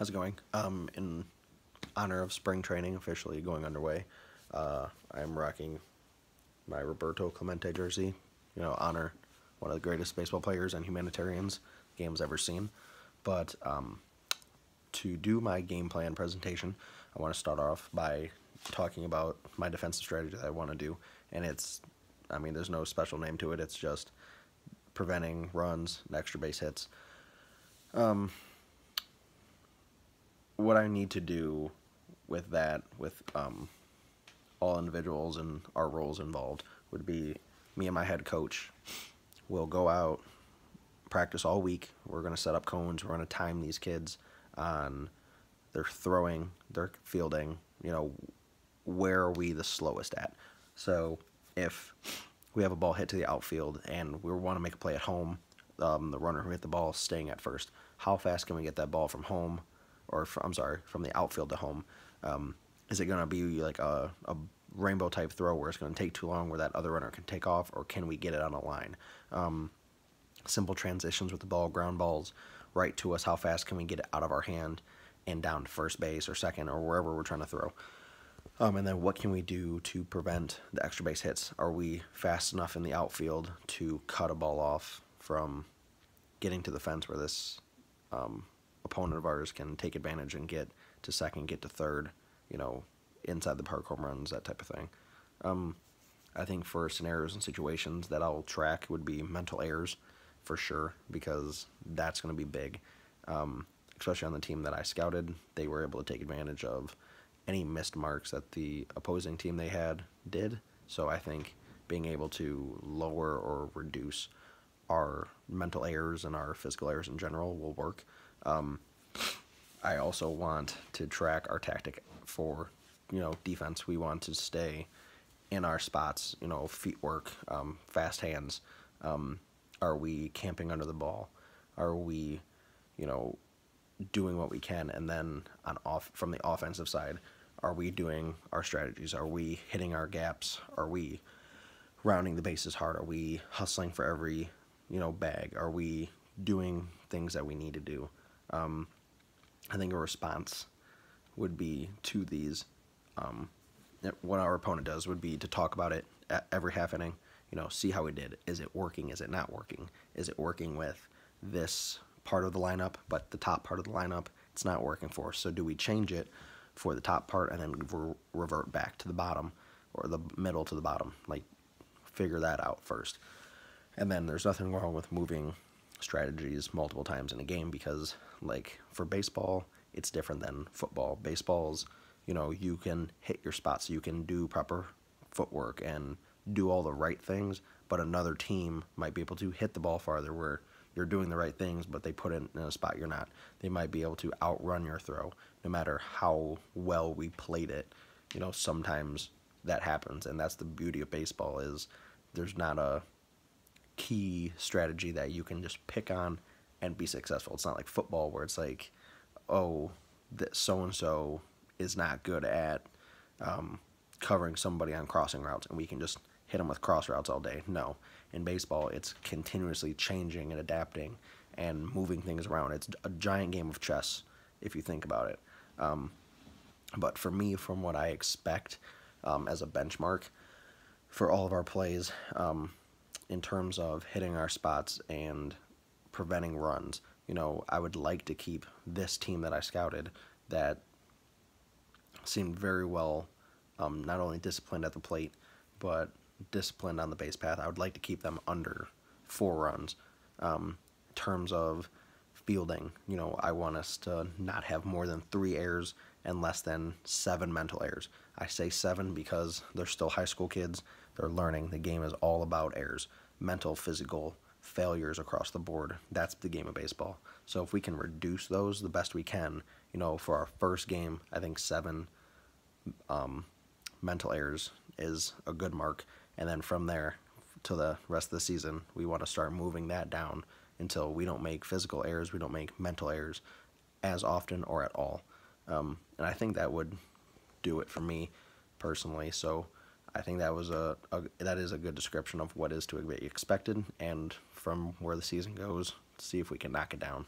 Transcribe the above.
How's it going? In honor of spring training officially going underway, I'm rocking my Roberto Clemente jersey. Honor one of the greatest baseball players and humanitarians the game's ever seen. But to do my game plan presentation, I want to start off by talking about my defensive strategy that I want to do. And there's no special name to it. It's just preventing runs and extra base hits. What I need to do with that, with all individuals and our roles involved, would be me and my head coach will go out, practice all week. We're going to set up cones. We're going to time these kids on their throwing, their fielding, where are we the slowest at. So if we have a ball hit to the outfield and we want to make a play at home, the runner who hit the ball is staying at first. How fast can we get that ball from home, from the outfield to home? Is it going to be like a rainbow type throw where it's going to take too long where that other runner can take off, or can we get it on a line? Simple transitions with the ball, ground balls right to us. How fast can we get it out of our hand and down to first base or second or wherever we're trying to throw? And then what can we do to prevent the extra base hits? Are we fast enough in the outfield to cut a ball off from getting to the fence where this opponent of ours can take advantage and get to second, get to third, inside the park, home runs, that type of thing. I think for scenarios and situations that I'll track would be mental errors for sure, because that's going to be big. Especially on the team that I scouted, they were able to take advantage of any missed marks that the opposing team they had did. So I think being able to lower or reduce our mental errors and our physical errors in general will work. I also want to track our tactic for, defense. We want to stay in our spots, feet work, fast hands. Are we camping under the ball? Are we, doing what we can? And then from the offensive side, are we doing our strategies? Are we hitting our gaps? Are we rounding the bases hard? Are we hustling for every, bag? Are we doing things that we need to do? I think a response would be to these. What our opponent does would be to talk about it at every half inning. See how we did. Is it working? Is it not working? Is it working with this part of the lineup, but the top part of the lineup, it's not working for us? So do we change it for the top part and then revert back to the bottom, or the middle to the bottom? Figure that out first. And then there's nothing wrong with moving strategies multiple times in a game, because for baseball, it's different than football. Baseball's, you can hit your spots, you can do proper footwork and do all the right things, but another team might be able to hit the ball farther where you're doing the right things, but they put it in a spot you're not. They might be able to outrun your throw, no matter how well we played it. Sometimes that happens, and that's the beauty of baseball, is there's not a key strategy that you can just pick on and be successful. It's not like football where it's like, oh, that so-and-so is not good at covering somebody on crossing routes, and we can just hit them with cross routes all day. No. In baseball, it's continuously changing and adapting and moving things around. It's a giant game of chess, if you think about it. But for me, from what I expect as a benchmark for all of our plays, in terms of hitting our spots and preventing runs, I would like to keep this team that I scouted that seemed very well not only disciplined at the plate, but disciplined on the base path. I would like to keep them under 4 runs. In terms of fielding, I want us to not have more than 3 errors and less than 7 mental errors. I say 7 because they're still high school kids. They're learning. The game is all about errors, mental, physical failures across the board. That's the game of baseball. So if we can reduce those the best we can, for our first game, I think 7 mental errors is a good mark. And then from there to the rest of the season, we want to start moving that down until we don't make physical errors, we don't make mental errors as often or at all. And I think that would do it for me personally. So I think that was that is a good description of what is to be expected, and from where the season goes, see if we can knock it down.